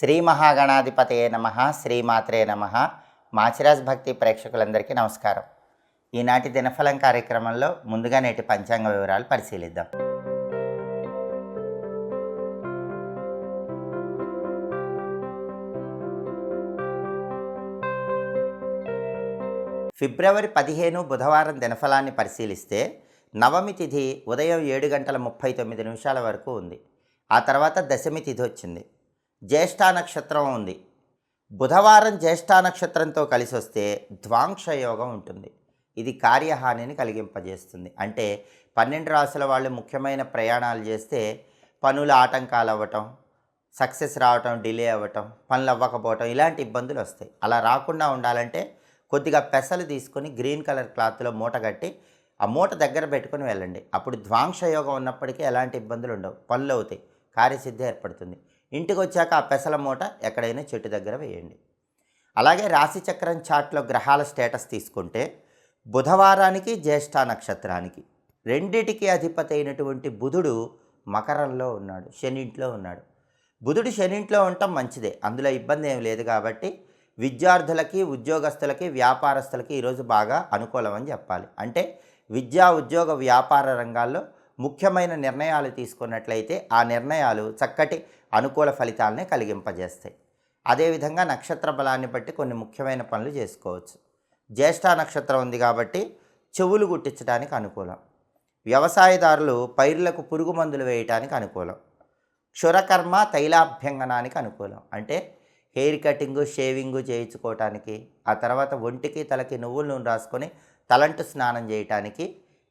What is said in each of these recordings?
శ్రీ మహాగణాధిపతయే నమః, శ్రీమాత్రే నమః. మాచిరాజ్ భక్తి ప్రేక్షకులందరికీ నమస్కారం. ఈనాటి దినఫలం కార్యక్రమంలో ముందుగా నేటి పంచాంగ వివరాలు పరిశీలిద్దాం. ఫిబ్రవరి 15 బుధవారం దినఫలాన్ని పరిశీలిస్తే నవమి తిథి ఉదయం 7:39 వరకు ఉంది. ఆ తర్వాత దశమి తిథి వచ్చింది. జ్యేష్ఠ నక్షత్రం ఉంది. బుధవారం జ్యేష్ఠ నక్షత్రంతో కలిసి వస్తే ద్వాంక్ష యోగం ఉంటుంది. ఇది కార్యహానిని కలిగింపజేస్తుంది. అంటే 12 రాసుల వాళ్ళు ముఖ్యమైన ప్రయాణాలు చేస్తే పనుల ఆటంకాలు అవ్వటం, సక్సెస్ రావటం, డిలే అవ్వటం, పనులు అవ్వకపోవటం, ఇలాంటి ఇబ్బందులు వస్తాయి. అలా రాకుండా ఉండాలంటే కొద్దిగా పెసలు తీసుకొని గ్రీన్ కలర్ క్లాత్లో మూట కట్టి ఆ మూట దగ్గర పెట్టుకొని వెళ్ళండి. అప్పుడు ద్వాంక్ష యోగం ఉన్నప్పటికీ ఎలాంటి ఇబ్బందులు ఉండవు, పనులు అవుతాయి, కార్యసిద్ధి ఏర్పడుతుంది. ఇంటికి వచ్చాక ఆ పెసల మూట ఎక్కడైనా చెట్టు దగ్గర వేయండి. అలాగే రాశిచక్రం చార్ట్లో గ్రహాల స్టేటస్ తీసుకుంటే బుధవారానికి జ్యేష్ఠ నక్షత్రానికి రెండిటికి అధిపతి అయినటువంటి బుధుడు మకరంలో ఉన్నాడు, శనింట్లో ఉన్నాడు. బుధుడు శనింట్లో ఉండటం మంచిదే, అందులో ఇబ్బంది ఏమి లేదు. కాబట్టి విద్యార్థులకి, ఉద్యోగస్తులకి, వ్యాపారస్తులకి ఈరోజు బాగా అనుకూలం అని చెప్పాలి. అంటే విద్యా, ఉద్యోగ, వ్యాపార రంగాల్లో ముఖ్యమైన నిర్ణయాలు తీసుకున్నట్లయితే ఆ నిర్ణయాలు చక్కటి అనుకూల ఫలితాలనే కలిగింపజేస్తాయి. అదేవిధంగా నక్షత్ర బలాన్ని బట్టి కొన్ని ముఖ్యమైన పనులు చేసుకోవచ్చు. జ్యేష్ఠ నక్షత్రం ఉంది కాబట్టి చెవులు గుట్టించడానికి అనుకూలం. వ్యవసాయదారులు పైర్లకు పురుగు మందులు వేయటానికి అనుకూలం. క్షురకర్మ తైలాభ్యంగనానికి అనుకూలం. అంటే హెయిర్ కటింగు, షేవింగు చేయించుకోవటానికి, ఆ తర్వాత ఒంటికి తలకి నువ్వుల నూనె రాసుకొని తలంటు స్నానం చేయటానికి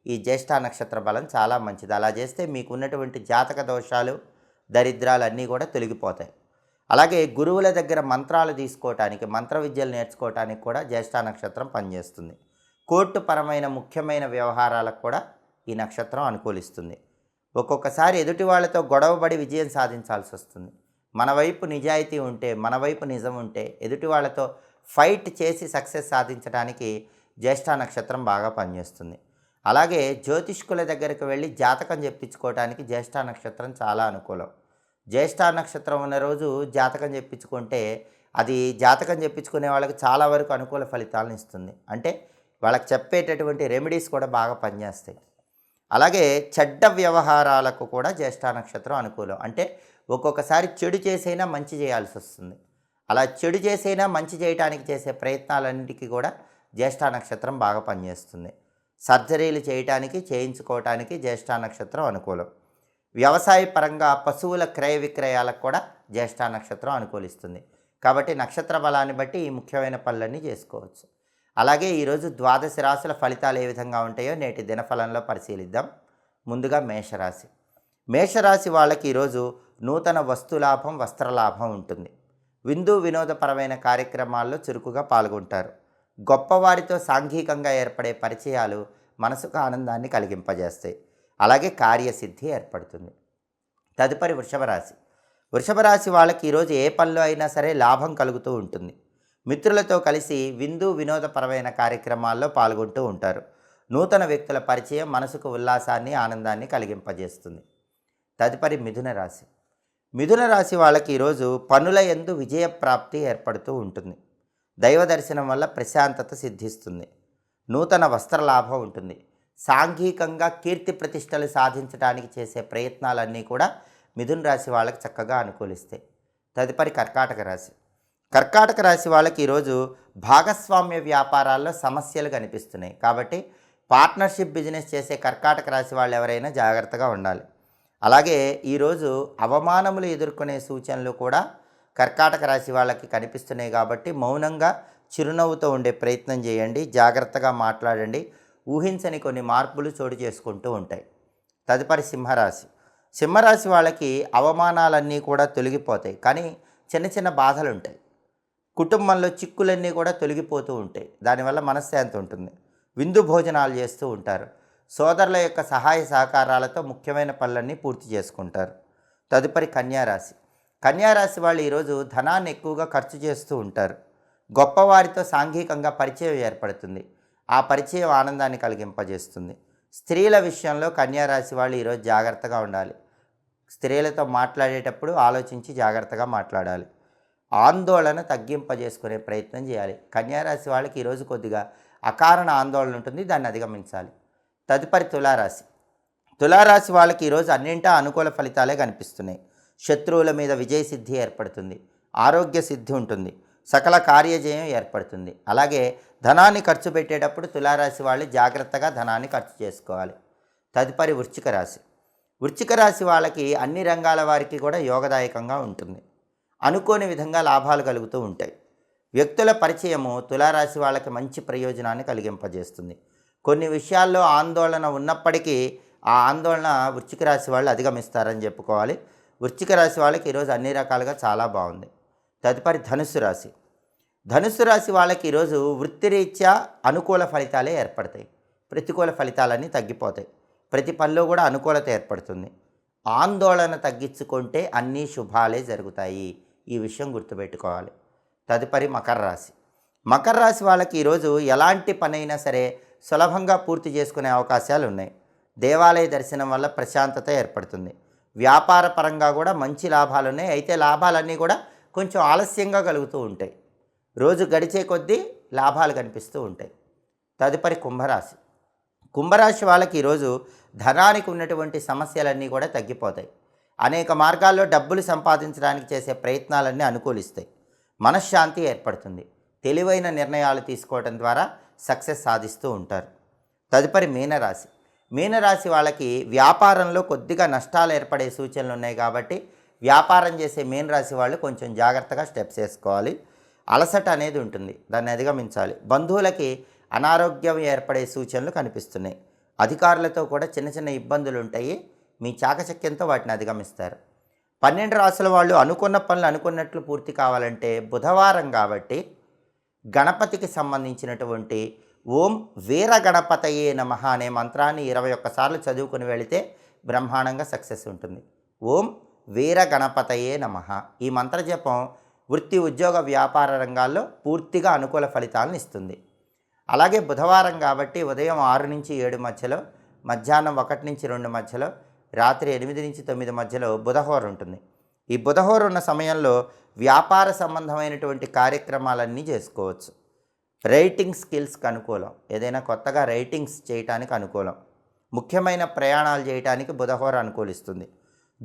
ఈ జ్యేష్ఠ నక్షత్ర బలం చాలా మంచిది. అలా చేస్తే మీకు ఉన్నటువంటి జాతక దోషాలు, దరిద్రాలు అన్నీ కూడా తొలగిపోతాయి. అలాగే గురువుల దగ్గర మంత్రాలు తీసుకోవటానికి, మంత్ర విద్యలు నేర్చుకోవటానికి కూడా జ్యేష్ఠ నక్షత్రం పనిచేస్తుంది. కోర్టు పరమైన ముఖ్యమైన వ్యవహారాలకు కూడా ఈ నక్షత్రం అనుకూలిస్తుంది. ఒక్కొక్కసారి ఎదుటి వాళ్ళతో గొడవపడి విజయం సాధించాల్సి వస్తుంది. మన వైపు నిజాయితీ ఉంటే, మన వైపు నిజం ఉంటే ఎదుటి వాళ్ళతో ఫైట్ చేసి సక్సెస్ సాధించడానికి జ్యేష్ఠ నక్షత్రం బాగా పనిచేస్తుంది. అలాగే జ్యోతిష్కుల దగ్గరికి వెళ్ళి జాతకం చెప్పించుకోవడానికి జ్యేష్ఠ నక్షత్రం చాలా అనుకూలం. జ్యేష్ఠ నక్షత్రం ఉన్న రోజు జాతకం చెప్పించుకుంటే అది జాతకం చెప్పించుకునే వాళ్ళకి చాలా వరకు అనుకూల ఫలితాలను ఇస్తుంది. అంటే వాళ్ళకి చెప్పేటటువంటి రెమెడీస్ కూడా బాగా పనిచేస్తాయి. అలాగే చెడ్డ వ్యవహారాలకు కూడా జ్యేష్ఠ నక్షత్రం అనుకూలం. అంటే ఒక్కొక్కసారి చెడు చేసైనా మంచి చేయాల్సి వస్తుంది. అలా చెడు చేసైనా మంచి చేయడానికి చేసే ప్రయత్నాలన్నిటికీ కూడా జ్యేష్ఠ నక్షత్రం బాగా పనిచేస్తుంది. సర్జరీలు చేయటానికి, చేయించుకోవటానికి జ్యేష్ఠ నక్షత్రం అనుకూలం. వ్యవసాయ పరంగా పశువుల క్రయ విక్రయాలకు కూడా జ్యేష్ఠ నక్షత్రం అనుకూలిస్తుంది. కాబట్టి నక్షత్ర బలాన్ని బట్టి ఈ ముఖ్యమైన పనులన్నీ చేసుకోవచ్చు. అలాగే ఈరోజు ద్వాదశ రాశుల ఫలితాలు ఏ విధంగా ఉంటాయో నేటి దినఫలంలో పరిశీలిద్దాం. ముందుగా మేషరాశి. మేషరాశి వాళ్ళకి ఈరోజు నూతన వస్తులాభం, వస్త్రలాభం ఉంటుంది. విందు వినోదపరమైన కార్యక్రమాల్లో చురుకుగా పాల్గొంటారు. గొప్పవారితో సాంఘికంగా ఏర్పడే పరిచయాలు మనసుకు ఆనందాన్ని కలిగింపజేస్తాయి. అలాగే కార్యసిద్ధి ఏర్పడుతుంది. తదుపరి వృషభ రాశి. వృషభ రాశి వాళ్ళకి ఈరోజు ఏ పనిలో అయినా సరే లాభం కలుగుతూ ఉంటుంది. మిత్రులతో కలిసి విందు వినోదపరమైన కార్యక్రమాల్లో పాల్గొంటూ ఉంటారు. నూతన వ్యక్తుల పరిచయం మనసుకు ఉల్లాసాన్ని, ఆనందాన్ని కలిగింపజేస్తుంది. తదుపరి మిథున రాశి. మిథున రాశి వాళ్ళకి ఈరోజు పనుల యందు విజయప్రాప్తి ఏర్పడుతూ ఉంటుంది. దైవ దర్శనం వల్ల ప్రశాంతత సిద్ధిస్తుంది. నూతన వస్త్రలాభం ఉంటుంది. సాంఘికంగా కీర్తి ప్రతిష్టలు సాధించడానికి చేసే ప్రయత్నాలన్నీ కూడా మిథున రాశి వాళ్ళకి చక్కగా అనుకూలిస్తాయి. తదుపరి కర్కాటక రాశి. కర్కాటక రాశి వాళ్ళకి ఈరోజు భాగస్వామ్య వ్యాపారాల్లో సమస్యలు కనిపిస్తున్నాయి. కాబట్టి పార్ట్నర్షిప్ బిజినెస్ చేసే కర్కాటక రాశి వాళ్ళు ఎవరైనా జాగ్రత్తగా ఉండాలి. అలాగే ఈరోజు అవమానములు ఎదుర్కొనే సూచనలు కూడా కర్కాటక రాశి వాళ్ళకి కనిపిస్తున్నాయి. కాబట్టి మౌనంగా చిరునవ్వుతో ఉండే ప్రయత్నం చేయండి. జాగ్రత్తగా మాట్లాడండి. ఊహించని కొన్ని మార్పులు చోటు చేసుకుంటూ ఉంటాయి. తదుపరి సింహరాశి. సింహరాశి వాళ్ళకి అవమానాలన్నీ కూడా తొలగిపోతాయి. కానీ చిన్న చిన్న బాధలు ఉంటాయి. కుటుంబంలో చిక్కులన్నీ కూడా తొలగిపోతూ ఉంటాయి. దానివల్ల మనశ్శాంతి ఉంటుంది. విందు భోజనాలు చేస్తూ ఉంటారు. సోదరుల యొక్క సహాయ సహకారాలతో ముఖ్యమైన పనులన్నీ పూర్తి చేసుకుంటారు. తదుపరి కన్యారాశి. కన్యారాశి వాళ్ళు ఈరోజు ధనాన్ని ఎక్కువగా ఖర్చు చేస్తూ ఉంటారు. గొప్పవారితో సాంఘికంగా పరిచయం ఏర్పడుతుంది. ఆ పరిచయం ఆనందాన్ని కలిగింపజేస్తుంది. స్త్రీల విషయంలో కన్యారాశి వాళ్ళు ఈరోజు జాగ్రత్తగా ఉండాలి. స్త్రీలతో మాట్లాడేటప్పుడు ఆలోచించి జాగ్రత్తగా మాట్లాడాలి. ఆందోళన తగ్గింపజేసుకునే ప్రయత్నం చేయాలి. కన్యారాశి వాళ్ళకి ఈరోజు కొద్దిగా అకారణ ఆందోళన ఉంటుంది, దాన్ని అధిగమించాలి. తదుపరి తులారాశి. తులారాశి వాళ్ళకి ఈరోజు అన్నింటా అనుకూల ఫలితాలే కనిపిస్తున్నాయి. శత్రువుల మీద విజయసిద్ధి ఏర్పడుతుంది, ఆరోగ్య సిద్ధి ఉంటుంది, సకల కార్యజయం ఏర్పడుతుంది. అలాగే ధనాన్ని ఖర్చు పెట్టేటప్పుడు తులారాశి వాళ్ళు జాగ్రత్తగా ధనాన్ని ఖర్చు చేసుకోవాలి. తదుపరి వృశ్చిక రాశి. వృశ్చిక రాశి వాళ్ళకి అన్ని రంగాల వారికి కూడా యోగదాయకంగా ఉంటుంది. అనుకోని విధంగా లాభాలు కలుగుతూ ఉంటాయి. వ్యక్తుల పరిచయము తులారాశి వాళ్ళకి మంచి ప్రయోజనాన్ని కలిగింపజేస్తుంది. కొన్ని విషయాల్లో ఆందోళన ఉన్నప్పటికీ ఆ ఆందోళన వృశ్చిక రాశి వాళ్ళు అధిగమిస్తారని చెప్పుకోవాలి. వృశ్చిక రాశి వాళ్ళకి ఈరోజు అన్ని రకాలుగా చాలా బాగుంది. తదుపరి ధనుస్సు రాశి. ధనుస్సు రాశి వాళ్ళకి ఈరోజు వృత్తిరీత్యా అనుకూల ఫలితాలే ఏర్పడతాయి. ప్రతికూల ఫలితాలన్నీ తగ్గిపోతాయి. ప్రతి పనిలో కూడా అనుకూలత ఏర్పడుతుంది. ఆందోళన తగ్గించుకుంటే అన్నీ శుభాలే జరుగుతాయి. ఈ విషయం గుర్తుపెట్టుకోవాలి. తదుపరి మకర రాశి. మకర రాశి వాళ్ళకి ఈరోజు ఎలాంటి పనైనా సరే సులభంగా పూర్తి చేసుకునే అవకాశాలు ఉన్నాయి. దేవాలయ దర్శనం వల్ల ప్రశాంతత ఏర్పడుతుంది. వ్యాపార పరంగా కూడా మంచి లాభాలు ఉన్నాయి. అయితే లాభాలన్నీ కూడా కొంచెం ఆలస్యంగా కలుగుతూ ఉంటాయి. రోజు గడిచే కొద్దీ లాభాలు కనిపిస్తూ ఉంటాయి. తదుపరి కుంభరాశి. కుంభరాశి వాళ్ళకి ఈరోజు ధనానికి ఉన్నటువంటి సమస్యలన్నీ కూడా తగ్గిపోతాయి. అనేక మార్గాల్లో డబ్బులు సంపాదించడానికి చేసే ప్రయత్నాలన్నీ అనుకూలిస్తాయి. మనశ్శాంతి ఏర్పడుతుంది. తెలివైన నిర్ణయాలు తీసుకోవడం ద్వారా సక్సెస్ సాధిస్తూ ఉంటారు. తదుపరి మీనరాశి. మీనరాశి వాళ్ళకి వ్యాపారంలో కొద్దిగా నష్టాలు ఏర్పడే సూచనలు ఉన్నాయి కాబట్టి వ్యాపారం చేసే మీనరాశి వాళ్ళు కొంచెం జాగ్రత్తగా స్టెప్స్ వేసుకోవాలి. అలసట అనేది ఉంటుంది, దాన్ని అధిగమించాలి. బంధువులకి అనారోగ్యం ఏర్పడే సూచనలు కనిపిస్తున్నాయి. అధికారులతో కూడా చిన్న చిన్న ఇబ్బందులు ఉంటాయి. మీ చాకచక్యంతో వాటిని అధిగమిస్తారు. 12 రాసుల వాళ్ళు అనుకున్న పనులు అనుకున్నట్లు పూర్తి కావాలంటే బుధవారం కాబట్టి గణపతికి సంబంధించినటువంటి ఓం వీర గణపతయే నమః అనే మంత్రాన్ని 21 సార్లు చదువుకుని వెళితే బ్రహ్మాండంగా సక్సెస్ ఉంటుంది. ఓం వీర గణపతయే నమః. ఈ మంత్ర జపం వృత్తి, ఉద్యోగ, వ్యాపార రంగాల్లో పూర్తిగా అనుకూల ఫలితాలను ఇస్తుంది. అలాగే బుధవారం కాబట్టి ఉదయం 6 నుంచి 7 మధ్యలో, మధ్యాహ్నం 1 నుంచి 2 మధ్యలో, రాత్రి 8 నుంచి 9 మధ్యలో బుధహోర ఉంటుంది. ఈ బుధహోర ఉన్న సమయంలో వ్యాపార సంబంధమైనటువంటి కార్యక్రమాలన్నీ చేసుకోవచ్చు. రైటింగ్ స్కిల్స్కి అనుకూలం. ఏదైనా కొత్తగా రైటింగ్స్ చేయటానికి అనుకూలం. ముఖ్యమైన ప్రయాణాలు చేయడానికి బుధహోర అనుకూలిస్తుంది.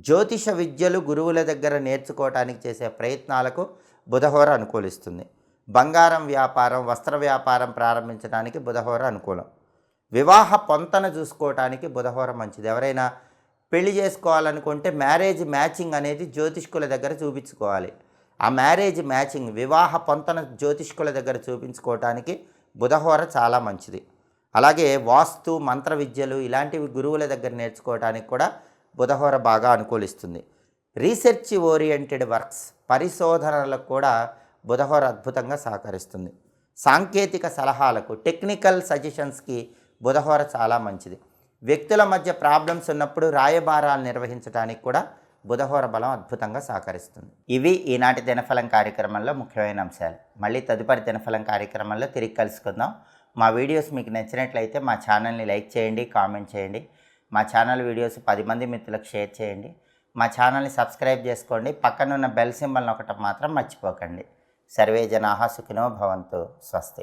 జ్యోతిష విద్యలు గురువుల దగ్గర నేర్చుకోవటానికి చేసే ప్రయత్నాలకు బుధహోర అనుకూలిస్తుంది. బంగారం వ్యాపారం, వస్త్ర వ్యాపారం ప్రారంభించడానికి బుధహోర అనుకూలం. వివాహ పొంతన చూసుకోవటానికి బుధహోర మంచిది. ఎవరైనా పెళ్లి చేసుకోవాలనుకుంటే మ్యారేజ్ మ్యాచింగ్ అనేది జ్యోతిష్కుల దగ్గర చూపించుకోవాలి. ఆ మ్యారేజ్ మ్యాచింగ్, వివాహ పొంతన జ్యోతిష్కుల దగ్గర చూపించుకోవటానికి బుధహోర చాలా మంచిది. అలాగే వాస్తు, మంత్ర విద్యలు ఇలాంటివి గురువుల దగ్గర నేర్చుకోవటానికి కూడా బుధహోర బాగా అనుకూలిస్తుంది. రీసెర్చ్ ఓరియంటెడ్ వర్క్స్, పరిశోధనలకు కూడా బుధహోర అద్భుతంగా సహకరిస్తుంది. సాంకేతిక సలహాలకు, టెక్నికల్ సజెషన్స్కి బుధహోర చాలా మంచిది. వ్యక్తుల మధ్య ప్రాబ్లమ్స్ ఉన్నప్పుడు రాయబారాలు నిర్వహించడానికి కూడా బుధహోర బలం అద్భుతంగా సహకరిస్తుంది. ఇవి ఈనాటి దినఫలం కార్యక్రమంలో ముఖ్యమైన అంశాలు. మళ్ళీ తదుపరి దినఫలం కార్యక్రమంలో తిరిగి కలుసుకుందాం. మా వీడియోస్ మీకు నచ్చినట్లయితే మా ఛానల్ని లైక్ చేయండి, కామెంట్ చేయండి. మా ఛానల్ వీడియోస్ 10 మంది మిత్రులకు షేర్ చేయండి. మా ఛానల్ని సబ్స్క్రైబ్ చేసుకోండి. పక్కనున్న బెల్ సింబల్ నొక్కటం మాత్రం మర్చిపోకండి. సర్వే జనాః సుఖినో భవంతు. స్వస్తి.